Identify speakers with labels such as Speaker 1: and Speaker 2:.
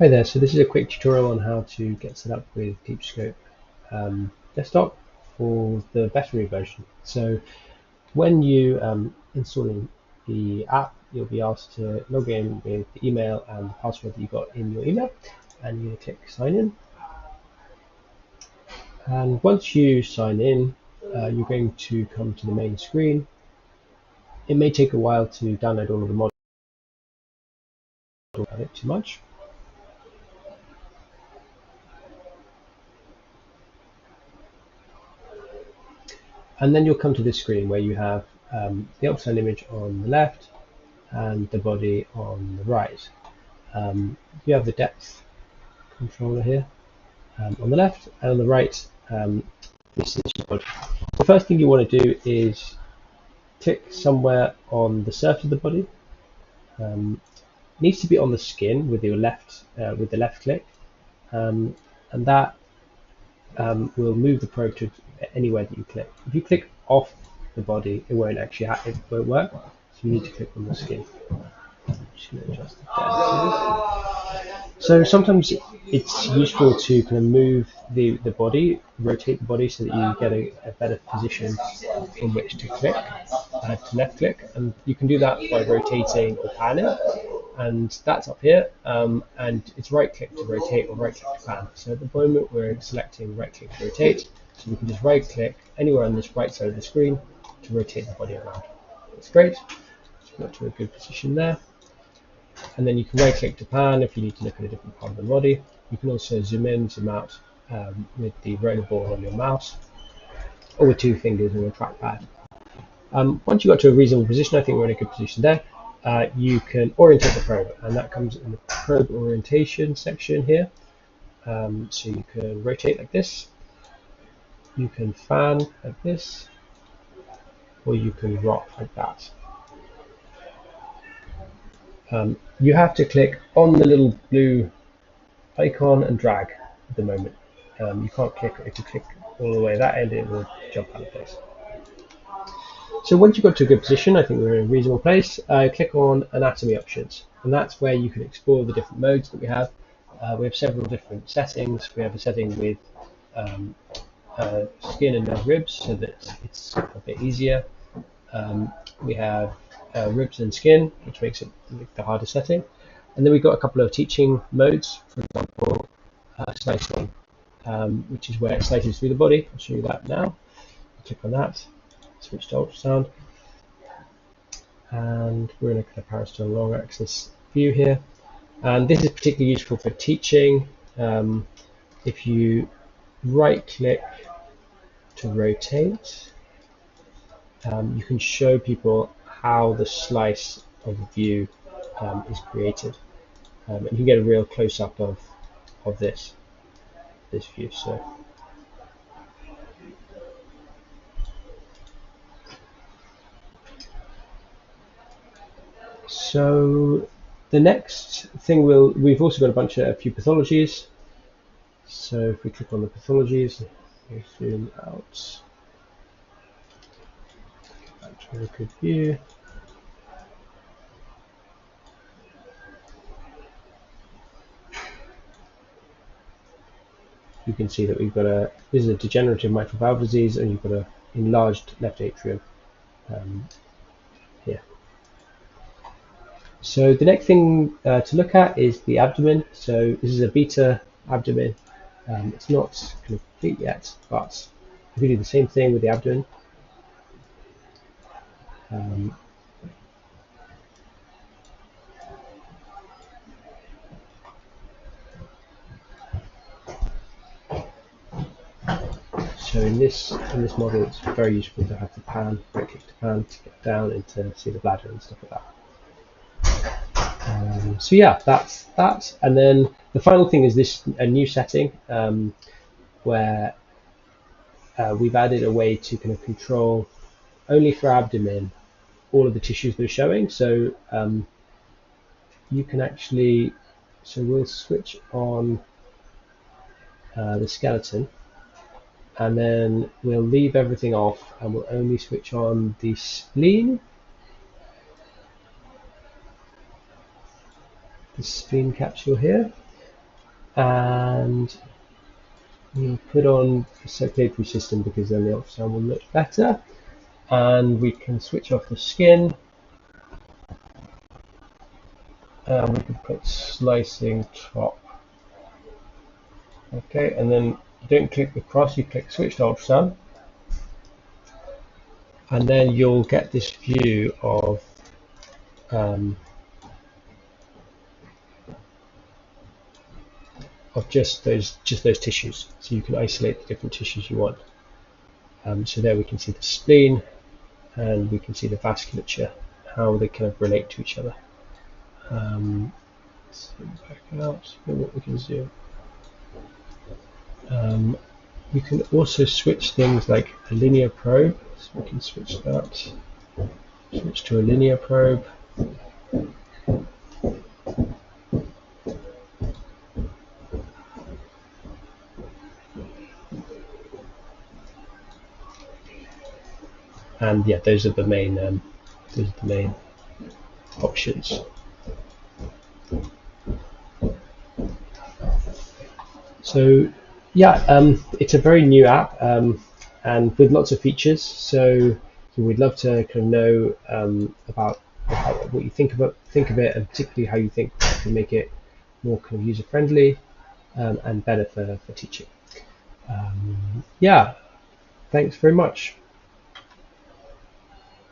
Speaker 1: Hi there, so this is a quick tutorial on how to get set up with Deepscope Desktop for the veterinary version. So when you installing the app, you'll be asked to log in with the email and the password that you got in your email, and you're going to click sign in. And once you sign in, you're going to come to the main screen. It may take a while to download all of the modules, don't have it too much. And then you'll come to this screen where you have the ultrasound image on the left and the body on the right. You have the depth controller here on the left, and on the right, this is your body. The first thing you want to do is click somewhere on the surface of the body. It needs to be on the skin with your left, with the left click, and that will move the probe to anywhere that you click. If you click off the body, it won't actually it won't work. So you need to click on the skin. I'm just going to adjust the depth. So sometimes it's useful to kind of move the body, rotate the body so that you get a better position from which to click, to left click, and you can do that by rotating or panning. And that's up here, and it's right click to rotate or right click to pan. So at the moment we're selecting right click to rotate, so we can just right click anywhere on this right side of the screen to rotate the body around. That's great. So we've got to a good position there. And then you can right click to pan if you need to look at a different part of the body. You can also zoom in, zoom out with the roller ball on your mouse, or with two fingers on your trackpad. Once you got to a reasonable position, I think we're in a good position there. You can orientate the probe, and that comes in the probe orientation section here. So you can rotate like this, you can fan like this, or you can rock like that. You have to click on the little blue icon and drag at the moment. You can't click, if you click all the way that end, it will jump out of place. So once you've got to a good position, I think we're in a reasonable place, click on anatomy options, and that's where you can explore the different modes that we have. We have several different settings. We have a setting with skin and no ribs, so that it's a bit easier. We have ribs and skin, which makes it the harder setting. And then we've got a couple of teaching modes, for example, slicing, which is where it slices through the body. I'll show you that now. Click on that, switch to ultrasound, and we're in a comparison long axis view here. And this is particularly useful for teaching. If you right click to rotate, you can show people how the slice of the view is created, and you can get a real close-up of this view. So the next thing we've also got a few pathologies. So if we click on the pathologies, we zoom out, back to a good view. You can see that we've got this is a degenerative mitral valve disease, and you've got an enlarged left atrium here. So the next thing to look at is the abdomen. So this is a beta abdomen. It's not complete yet, but we do the same thing with the abdomen. So in this model, it's very useful to have the pan, right click to pan to get down and to see the bladder and stuff like that. So yeah, that's that. And then the final thing is a new setting where we've added a way to kind of control only for abdomen all of the tissues that are showing. So you can actually, so we'll switch on the skeleton, and then we'll leave everything off, and we'll only switch on the spleen. The spleen capsule here, and we'll put on the circulatory system because then the ultrasound will look better. And we can switch off the skin. And we can put slicing top. Okay, and then you don't click the cross, you click switch to ultrasound. And then you'll get this view of just those tissues. So you can isolate the different tissues you want. So there we can see the spleen, and we can see the vasculature, how they kind of relate to each other. So back out, see what we can do. You can also switch things like a linear probe, so we can switch that. Switch to a linear probe. And yeah, those are the main options. So yeah, it's a very new app, and with lots of features. So we'd love to kind of know about what you think of it, and particularly how you think you can make it more kind of user friendly and better for teaching. Yeah, thanks very much.